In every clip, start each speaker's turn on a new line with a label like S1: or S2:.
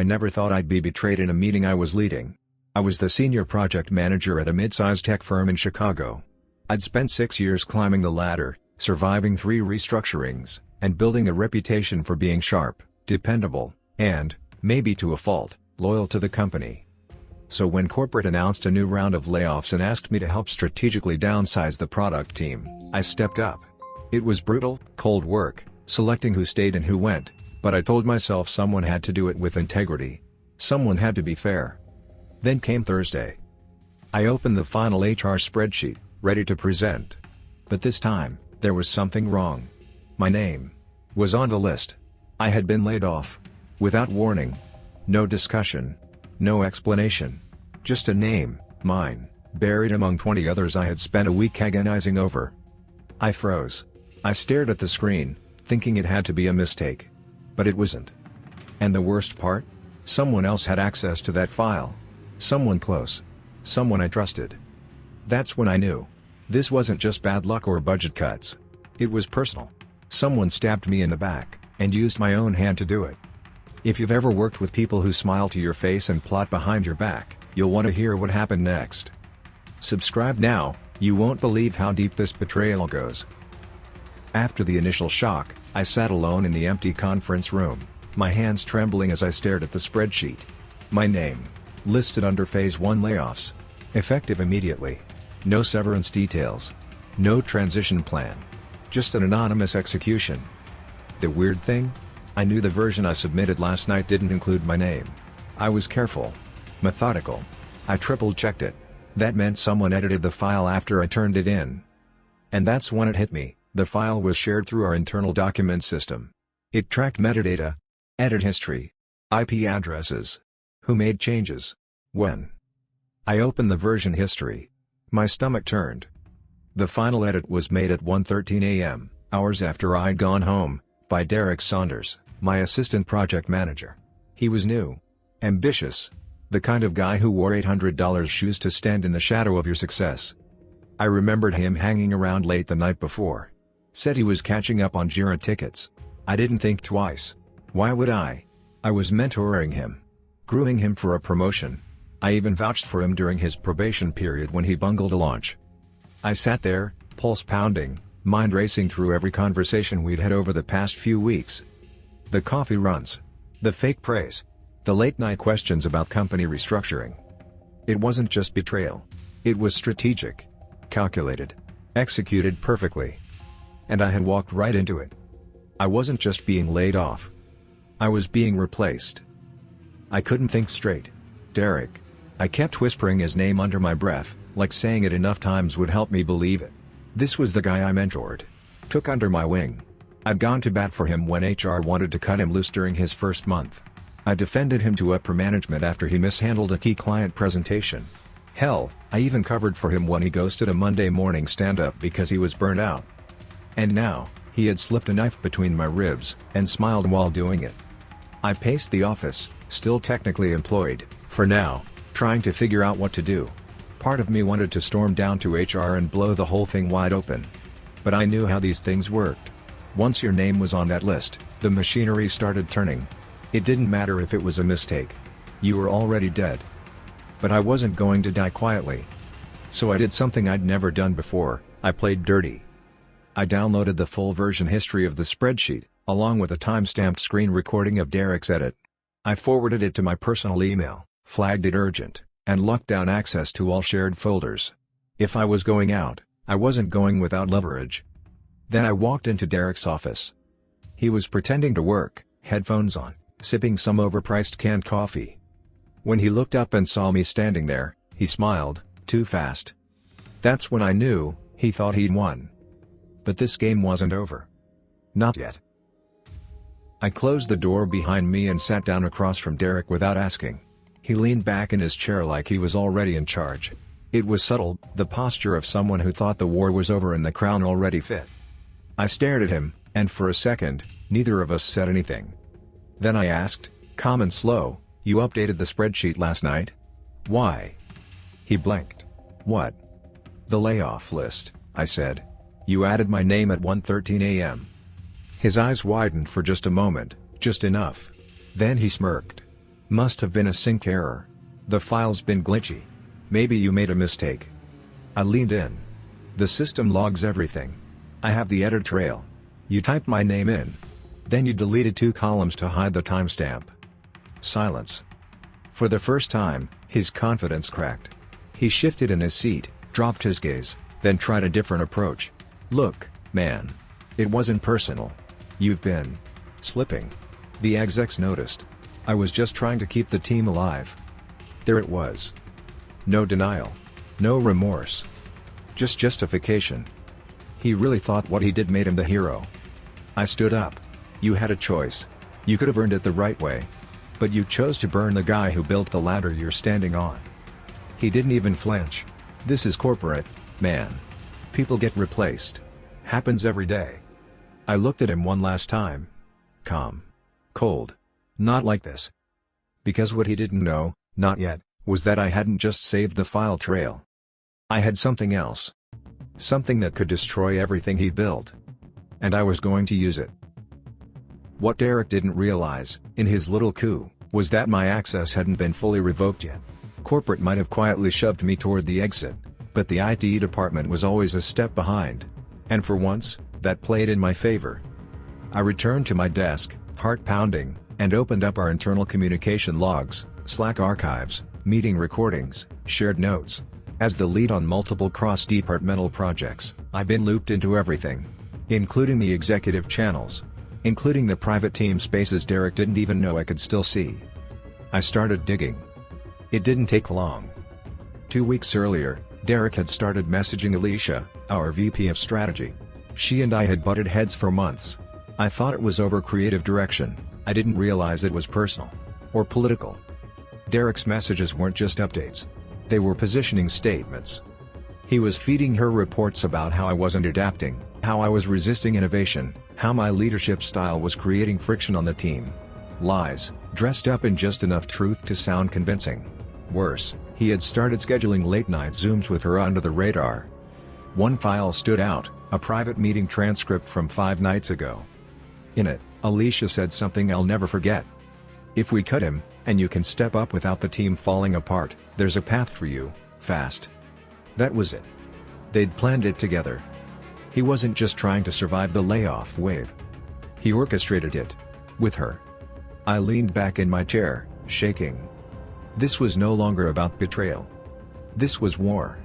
S1: I never thought I'd be betrayed in a meeting I was leading. I was the senior project manager at a mid-sized tech firm in Chicago. I'd spent 6 years climbing the ladder, surviving 3 restructurings, and building a reputation for being sharp, dependable, and, maybe to a fault, loyal to the company. So when corporate announced a new round of layoffs and asked me to help strategically downsize the product team, I stepped up. It was brutal, cold work, selecting who stayed and who went, but I told myself someone had to do it with integrity. Someone had to be fair. Then came Thursday. I opened the final HR spreadsheet, ready to present. But this time, there was something wrong. My name was on the list. I had been laid off. Without warning. No discussion. No explanation. Just a name, mine, buried among 20 others I had spent a week agonizing over. I froze. I stared at the screen, thinking it had to be a mistake. But it wasn't. And the worst part? Someone else had access to that file. Someone close. Someone I trusted. That's when I knew. This wasn't just bad luck or budget cuts. It was personal. Someone stabbed me in the back, and used my own hand to do it. If you've ever worked with people who smile to your face and plot behind your back, you'll want to hear what happened next. Subscribe now, you won't believe how deep this betrayal goes. After the initial shock, I sat alone in the empty conference room, my hands trembling as I stared at the spreadsheet. My name, listed under Phase 1 layoffs. Effective immediately. No severance details. No transition plan. Just an anonymous execution. The weird thing? I knew the version I submitted last night didn't include my name. I was careful. Methodical. I triple-checked it. That meant someone edited the file after I turned it in. And that's when it hit me, the file was shared through our internal document system. It tracked metadata, edit history, IP addresses. Who made changes? When? I opened the version history. My stomach turned. The final edit was made at 1:13 a.m., hours after I'd gone home, by Derek Saunders, my assistant project manager. He was new. Ambitious. The kind of guy who wore $800 shoes to stand in the shadow of your success. I remembered him hanging around late the night before. Said he was catching up on Jira tickets. I didn't think twice. Why would I? I was mentoring him. Grooming him for a promotion. I even vouched for him during his probation period when he bungled a launch. I sat there, pulse pounding, mind racing through every conversation we'd had over the past few weeks. The coffee runs. The fake praise. The late-night questions about company restructuring. It wasn't just betrayal. It was strategic. Calculated. Executed perfectly. And I had walked right into it. I wasn't just being laid off. I was being replaced. I couldn't think straight. Derek. I kept whispering his name under my breath, like saying it enough times would help me believe it. This was the guy I mentored. Took under my wing. I'd gone to bat for him when HR wanted to cut him loose during his first month. I defended him to upper management after he mishandled a key client presentation. Hell, I even covered for him when he ghosted a Monday morning stand-up because he was burnt out. And now, he had slipped a knife between my ribs, and smiled while doing it. I paced the office, still technically employed, for now, trying to figure out what to do. Part of me wanted to storm down to HR and blow the whole thing wide open. But I knew how these things worked. Once your name was on that list, the machinery started turning. It didn't matter if it was a mistake. You were already dead. But I wasn't going to die quietly. So I did something I'd never done before. I played dirty. I downloaded the full version history of the spreadsheet, along with a time-stamped screen recording of Derek's edit. I forwarded it to my personal email, flagged it urgent, and locked down access to all shared folders. If I was going out, I wasn't going without leverage. Then I walked into Derek's office. He was pretending to work, headphones on, sipping some overpriced canned coffee. When he looked up and saw me standing there, he smiled, too fast. That's when I knew, he thought he'd won. But this game wasn't over. Not yet. I closed the door behind me and sat down across from Derek without asking. He leaned back in his chair like he was already in charge. It was subtle, the posture of someone who thought the war was over and the crown already fit. I stared at him, and for a second, neither of us said anything. Then I asked, calm and slow, "You updated the spreadsheet last night? Why?" He blinked. "What?" "The layoff list," I said. "You added my name at 1:13 a.m. His eyes widened for just a moment, just enough. Then he smirked. Must have been a sync error. The file's been glitchy. Maybe you made a mistake. I leaned in. The system logs everything. I have the edit trail. You typed my name in. Then you deleted 2 columns to hide the timestamp. Silence. For the first time, his confidence cracked. He shifted in his seat, dropped his gaze, then tried a different approach. Look, man. It wasn't personal. You've been slipping. The execs noticed. I was just trying to keep the team alive. There it was. No denial. No remorse. Just justification. He really thought what he did made him the hero. I stood up. You had a choice. You could have earned it the right way. But you chose to burn the guy who built the ladder you're standing on. He didn't even flinch. This is corporate, man. People get replaced. Happens every day. I looked at him one last time. Calm. Cold. Not like this. Because what he didn't know, not yet, was that I hadn't just saved the file trail. I had something else. Something that could destroy everything he built. And I was going to use it. What Derek didn't realize, in his little coup, was that my access hadn't been fully revoked yet. Corporate might have quietly shoved me toward the exit, but the IT department was always a step behind. And for once, that played in my favor. I returned to my desk, heart pounding, and opened up our internal communication logs, Slack archives, meeting recordings, shared notes. As the lead on multiple cross-departmental projects, I've been looped into everything. Including the executive channels. Including the private team spaces Derek didn't even know I could still see. I started digging. It didn't take long. 2 weeks earlier, Derek had started messaging Alicia, our VP of strategy. She and I had butted heads for months. I thought it was over creative direction. I didn't realize it was personal. Or political. Derek's messages weren't just updates. They were positioning statements. He was feeding her reports about how I wasn't adapting, how I was resisting innovation, how my leadership style was creating friction on the team. Lies, dressed up in just enough truth to sound convincing. Worse, he had started scheduling late-night Zooms with her under the radar. One file stood out, a private meeting transcript from 5 nights ago. In it, Alicia said something I'll never forget. If we cut him, and you can step up without the team falling apart, there's a path for you, fast. That was it. They'd planned it together. He wasn't just trying to survive the layoff wave. He orchestrated it. With her. I leaned back in my chair, shaking. This was no longer about betrayal. This was war.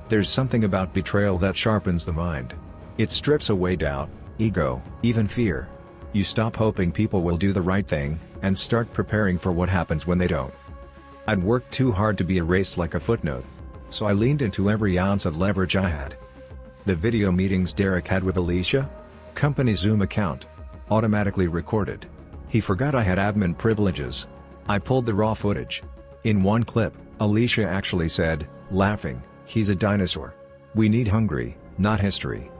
S1: There's something about betrayal that sharpens the mind. It strips away doubt, ego, even fear. You stop hoping people will do the right thing, and start preparing for what happens when they don't. I'd worked too hard to be erased like a footnote. So I leaned into every ounce of leverage I had. The video meetings Derek had with Alicia? Company Zoom account. Automatically recorded. He forgot I had admin privileges. I pulled the raw footage. In one clip, Alicia actually said, laughing, "He's a dinosaur. We need hungry, not history."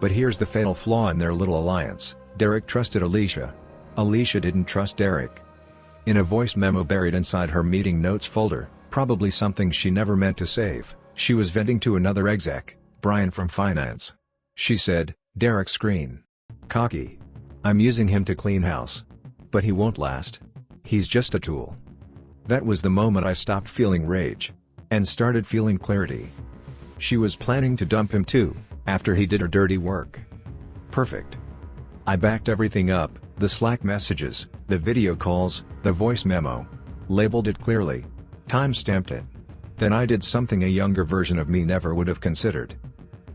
S1: But here's the fatal flaw in their little alliance. Derek trusted Alicia. Alicia didn't trust Derek. In a voice memo buried inside her meeting notes folder, probably something she never meant to save, she was venting to another exec, Brian from finance. She said, "Derek's green. Cocky. I'm using him to clean house. But he won't last. He's just a tool." That was the moment I stopped feeling rage. And started feeling clarity. She was planning to dump him too, after he did her dirty work. Perfect. I backed everything up, the Slack messages, the video calls, the voice memo. Labeled it clearly. Timestamped it. Then I did something a younger version of me never would have considered.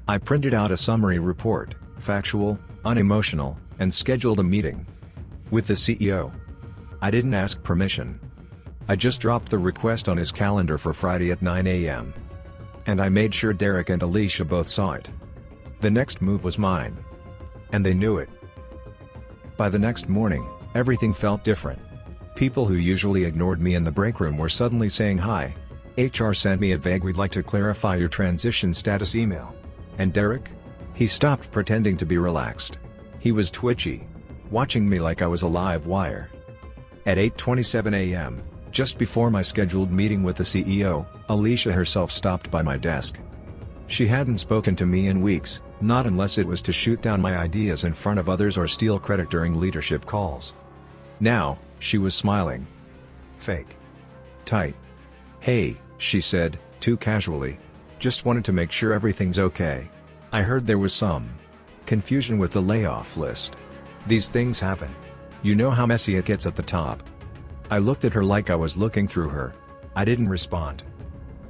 S1: I printed out a summary report, factual, unemotional, and scheduled a meeting. With the CEO. I didn't ask permission. I just dropped the request on his calendar for Friday at 9 a.m. And I made sure Derek and Alicia both saw it. The next move was mine. And they knew it. By the next morning, everything felt different. People who usually ignored me in the break room were suddenly saying hi. HR sent me a vague "we'd like to clarify your transition status" email. And Derek? He stopped pretending to be relaxed. He was twitchy. Watching me like I was a live wire. At 8:27 a.m., just before my scheduled meeting with the CEO, Alicia herself stopped by my desk. She hadn't spoken to me in weeks, not unless it was to shoot down my ideas in front of others or steal credit during leadership calls. Now, she was smiling. Fake. Tight. "Hey," she said, too casually. "Just wanted to make sure everything's okay. I heard there was some confusion with the layoff list. These things happen. You know how messy it gets at the top." I looked at her like I was looking through her. I didn't respond.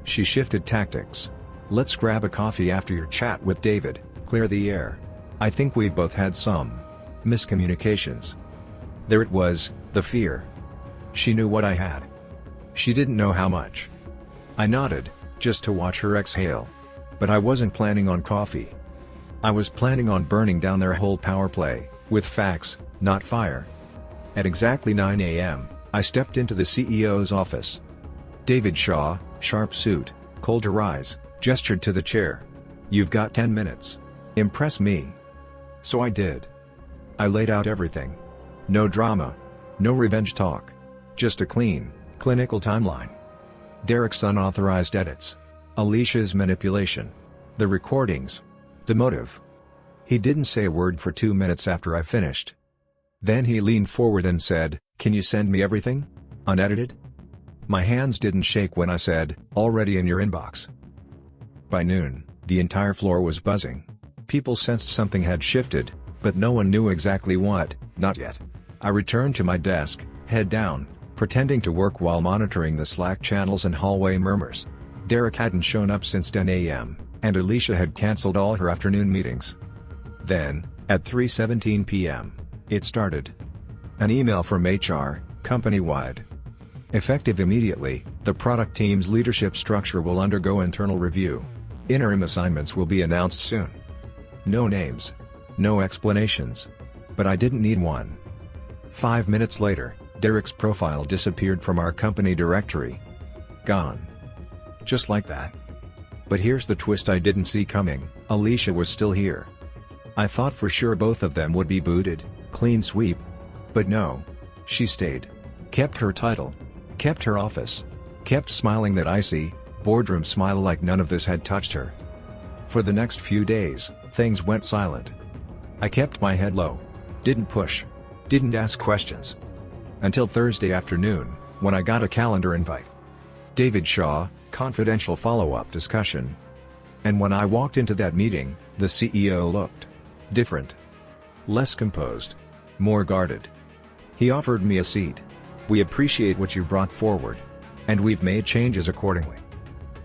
S1: She shifted tactics. "Let's grab a coffee after your chat with David, clear the air. I think we've both had some miscommunications." There it was, the fear. She knew what I had. She didn't know how much. I nodded, just to watch her exhale. But I wasn't planning on coffee. I was planning on burning down their whole power play, with facts, not fire. At exactly 9 a.m., I stepped into the CEO's office. David Shaw, sharp suit, colder eyes, gestured to the chair. "You've got 10 minutes. Impress me." So I did. I laid out everything. No drama. No revenge talk. Just a clean, clinical timeline. Derek's unauthorized edits. Alicia's manipulation. The recordings. The motive. He didn't say a word for 2 minutes after I finished. Then he leaned forward and said, "Can you send me everything? Unedited?" My hands didn't shake when I said, "Already in your inbox." By noon, the entire floor was buzzing. People sensed something had shifted, but no one knew exactly what, not yet. I returned to my desk, head down, pretending to work while monitoring the Slack channels and hallway murmurs. Derek hadn't shown up since 10 a.m., and Alicia had cancelled all her afternoon meetings. Then, at 3:17 p.m., it started. An email from HR, company-wide. Effective immediately, the product team's leadership structure will undergo internal review. Interim assignments will be announced soon. No names. No explanations. But I didn't need one. 5 minutes later, Derek's profile disappeared from our company directory. Gone. Just like that. But here's the twist I didn't see coming: Alicia was still here. I thought for sure both of them would be booted, clean sweep. But no. She stayed. Kept her title. Kept her office. Kept smiling that icy, boardroom smile like none of this had touched her. For the next few days, things went silent. I kept my head low. Didn't push. Didn't ask questions. Until Thursday afternoon, when I got a calendar invite. David Shaw, confidential follow-up discussion. And when I walked into that meeting, the CEO looked different. Less composed. More guarded. He offered me a seat. "We appreciate what you brought forward. And we've made changes accordingly."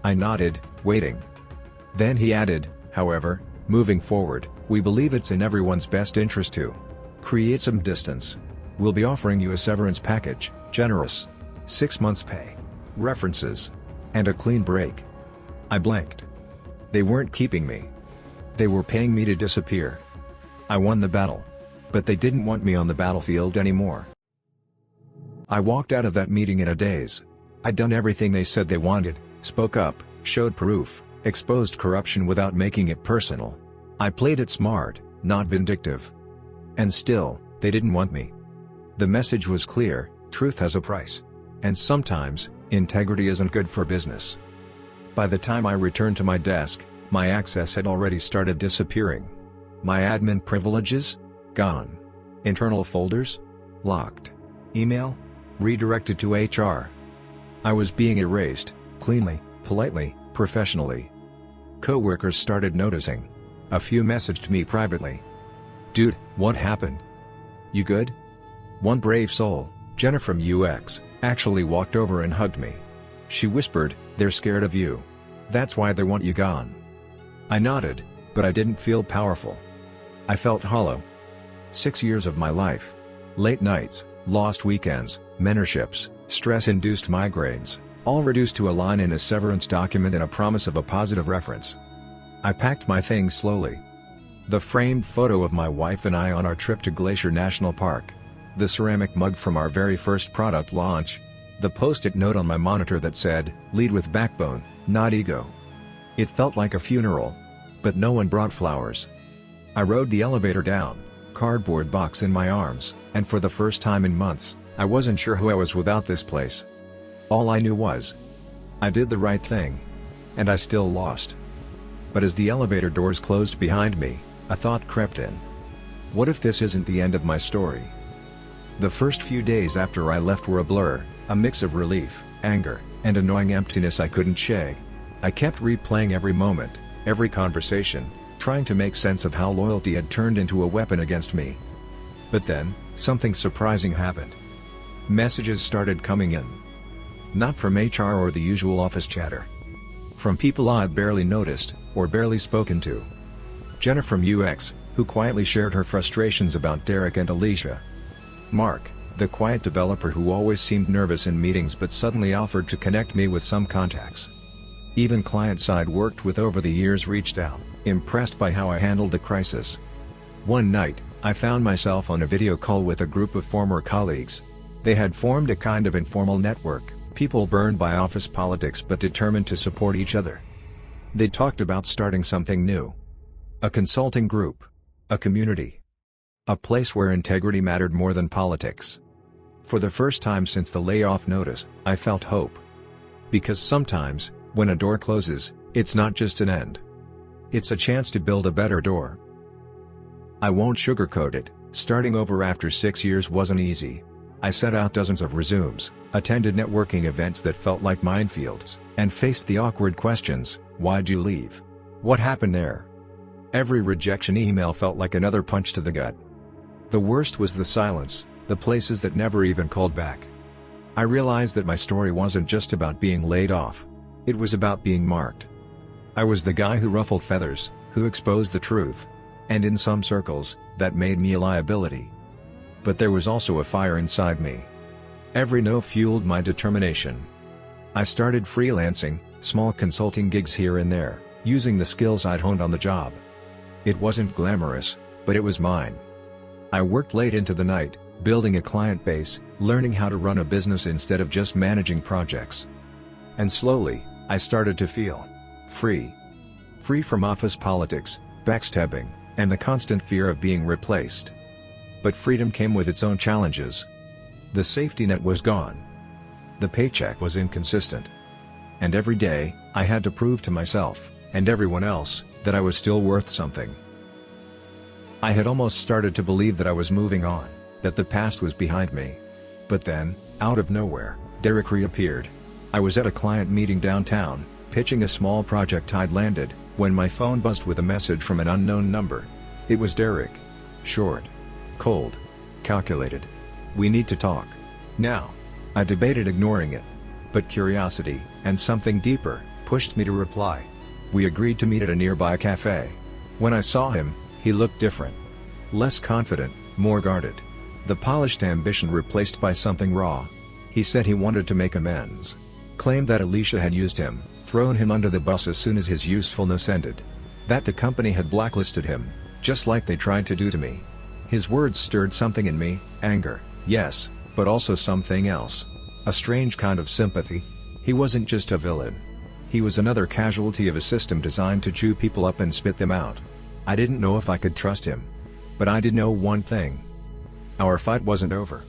S1: I nodded, waiting. Then he added, "However, moving forward, we believe it's in everyone's best interest to create some distance. We'll be offering you a severance package, generous. 6 months pay. References. And a clean break." I blinked. They weren't keeping me. They were paying me to disappear. I won the battle. But they didn't want me on the battlefield anymore. I walked out of that meeting in a daze. I'd done everything they said they wanted, spoke up, showed proof, exposed corruption without making it personal. I played it smart, not vindictive. And still, they didn't want me. The message was clear: truth has a price. And sometimes, integrity isn't good for business. By the time I returned to my desk, my access had already started disappearing. My admin privileges? Gone. Internal folders? Locked. Email? Redirected to HR. I was being erased, cleanly, politely, professionally. Coworkers started noticing. A few messaged me privately. "Dude, what happened? You good?" One brave soul, Jenna from UX, actually walked over and hugged me. She whispered, "They're scared of you. That's why they want you gone." I nodded, but I didn't feel powerful. I felt hollow. 6 years of my life. Late nights, lost weekends, mentorships, stress-induced migraines, all reduced to a line in a severance document and a promise of a positive reference. I packed my things slowly. The framed photo of my wife and I on our trip to Glacier National Park. The ceramic mug from our very first product launch. The post-it note on my monitor that said, "Lead with backbone, not ego." It felt like a funeral. But no one brought flowers. I rode the elevator down, cardboard box in my arms, and for the first time in months, I wasn't sure who I was without this place. All I knew was, I did the right thing. And I still lost. But as the elevator doors closed behind me, a thought crept in. What if this isn't the end of my story? The first few days after I left were a blur. A mix of relief, anger, and annoying emptiness I couldn't shake. I kept replaying every moment, every conversation, trying to make sense of how loyalty had turned into a weapon against me. But then, something surprising happened. Messages started coming in. Not from HR or the usual office chatter. From people I'd barely noticed, or barely spoken to. Jenna from UX, who quietly shared her frustrations about Derek and Alicia. Mark, the quiet developer who always seemed nervous in meetings but suddenly offered to connect me with some contacts. Even clients I'd worked with over the years reached out, impressed by how I handled the crisis. One night, I found myself on a video call with a group of former colleagues. They had formed a kind of informal network, people burned by office politics but determined to support each other. They talked about starting something new. A consulting group. A community. A place where integrity mattered more than politics. For the first time since the layoff notice, I felt hope. Because sometimes, when a door closes, it's not just an end. It's a chance to build a better door. I won't sugarcoat it, starting over after 6 years wasn't easy. I sent out dozens of resumes, attended networking events that felt like minefields, and faced the awkward questions: why'd you leave? What happened there? Every rejection email felt like another punch to the gut. The worst was the silence, the places that never even called back. I realized that my story wasn't just about being laid off. It was about being marked. I was the guy who ruffled feathers, who exposed the truth. And in some circles, that made me a liability. But there was also a fire inside me. Every no fueled my determination. I started freelancing, small consulting gigs here and there, using the skills I'd honed on the job. It wasn't glamorous, but it was mine. I worked late into the night, building a client base, learning how to run a business instead of just managing projects. And slowly, I started to feel free. Free from office politics, backstabbing, and the constant fear of being replaced. But freedom came with its own challenges. The safety net was gone. The paycheck was inconsistent. And every day, I had to prove to myself, and everyone else, that I was still worth something. I had almost started to believe that I was moving on, that the past was behind me. But then, out of nowhere, Derek reappeared. I was at a client meeting downtown, pitching a small project I'd landed, when my phone buzzed with a message from an unknown number. It was Derek. Short. Cold. Calculated. "We need to talk. Now." I debated ignoring it. But curiosity, and something deeper, pushed me to reply. We agreed to meet at a nearby cafe. When I saw him, he looked different. Less confident, more guarded. The polished ambition replaced by something raw. He said he wanted to make amends. Claimed that Alicia had used him, thrown him under the bus as soon as his usefulness ended. That the company had blacklisted him, just like they tried to do to me. His words stirred something in me, anger, yes, but also something else. A strange kind of sympathy. He wasn't just a villain. He was another casualty of a system designed to chew people up and spit them out. I didn't know if I could trust him. But I did know one thing. Our fight wasn't over.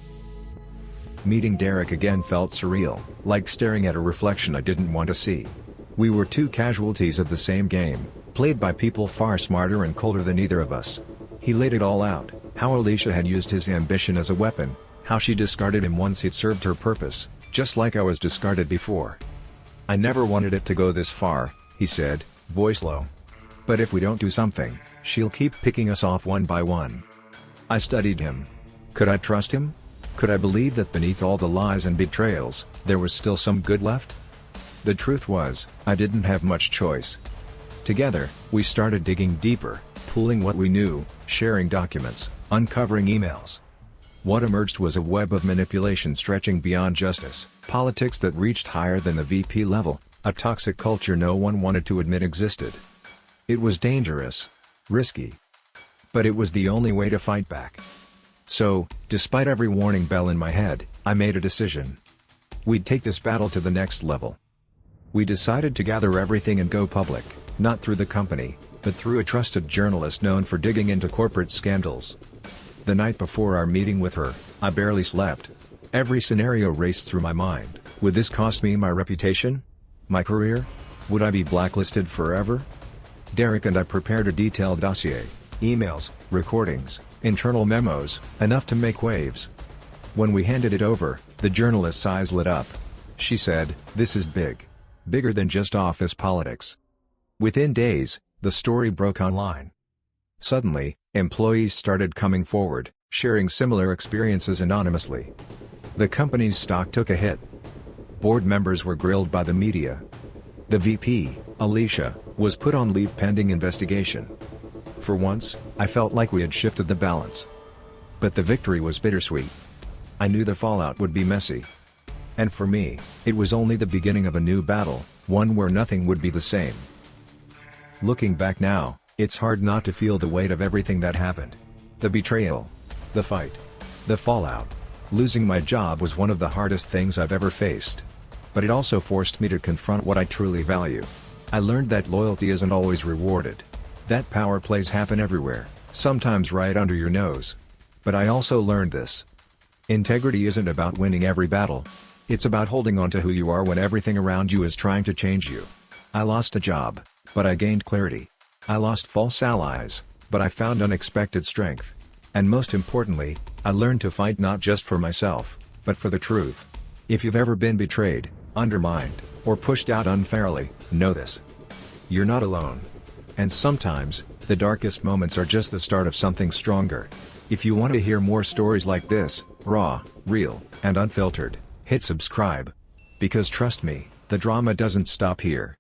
S1: Meeting Derek again felt surreal, like staring at a reflection I didn't want to see. We were two casualties of the same game, played by people far smarter and colder than either of us. He laid it all out, how Alicia had used his ambition as a weapon, how she discarded him once it served her purpose, just like I was discarded before. "I never wanted it to go this far," he said, voice low. "But if we don't do something, she'll keep picking us off one by one." I studied him. Could I trust him? Could I believe that beneath all the lies and betrayals, there was still some good left? The truth was, I didn't have much choice. Together, we started digging deeper, pooling what we knew, sharing documents, uncovering emails. What emerged was a web of manipulation stretching beyond justice, politics that reached higher than the VP level, a toxic culture no one wanted to admit existed. It was dangerous. Risky. But it was the only way to fight back. So, despite every warning bell in my head, I made a decision. We'd take this battle to the next level. We decided to gather everything and go public, not through the company, but through a trusted journalist known for digging into corporate scandals. The night before our meeting with her, I barely slept. Every scenario raced through my mind. Would this cost me my reputation? My career? Would I be blacklisted forever? Derek and I prepared a detailed dossier, emails, recordings, internal memos, enough to make waves. When we handed it over, The journalist's eyes lit up. She said, "This is big. Bigger than just office politics." Within days, the story broke online. Suddenly, employees started coming forward, sharing similar experiences anonymously. The company's stock took a hit. Board members were grilled by the media. The VP, Alicia, was put on leave pending investigation. For once, I felt like we had shifted the balance. But the victory was bittersweet. I knew the fallout would be messy. And for me, it was only the beginning of a new battle, one where nothing would be the same. Looking back now, it's hard not to feel the weight of everything that happened. The betrayal. The fight. The fallout. Losing my job was one of the hardest things I've ever faced. But it also forced me to confront what I truly value. I learned that loyalty isn't always rewarded. That power plays happen everywhere, sometimes right under your nose. But I also learned this. Integrity isn't about winning every battle. It's about holding on to who you are when everything around you is trying to change you. I lost a job, but I gained clarity. I lost false allies, but I found unexpected strength. And most importantly, I learned to fight not just for myself, but for the truth. If you've ever been betrayed, undermined, or pushed out unfairly, know this. You're not alone. And sometimes, the darkest moments are just the start of something stronger. If you want to hear more stories like this, raw, real, and unfiltered, hit subscribe. Because trust me, the drama doesn't stop here.